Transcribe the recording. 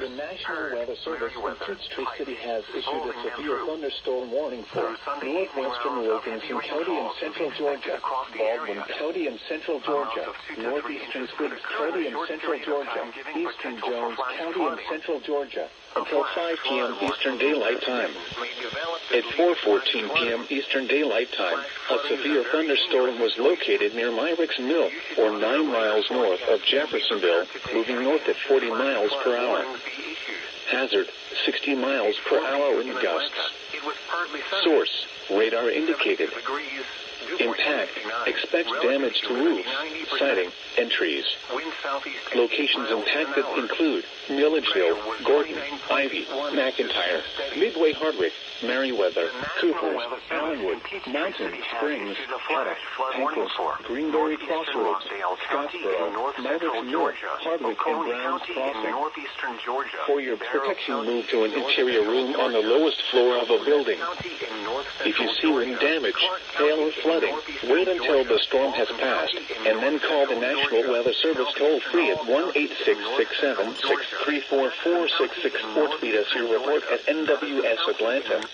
The National Weather Service in Peachtree City has issued a severe thunderstorm warning for northwestern Wilkinson County and central Georgia, Baldwin County and central Georgia, northeastern Squid County and central Georgia, eastern Jones County and central Georgia, until 5 p.m. Eastern Daylight Time. At 4:14 p.m. Eastern Daylight Time, a severe thunderstorm was located near Myrick's Mill, or 9 miles north of Jeffersonville, moving north at 40 miles per hour. Hazard, 60 miles per hour in gusts. Source, radar indicated. Impact, expect damage to roofs, siding, and trees. Locations impacted include Milledgeville, Gordon, Ivy, McIntyre, Midway Hardwick, Merriweather, Coopers, Allenwood, Mountain, Springs, Haddock, Pancras, Greenberry Crossroads, Scottsboro, Melville Mill, Hardwick, and Browns Crossing. For your protection, move to an interior room on the lowest floor of a building. If you see wind damage, hail, or flooding, wait until the storm has passed, and then call the National Weather Service toll-free at 1-866-7-634-4664. Tweet us your report at NWS Atlanta.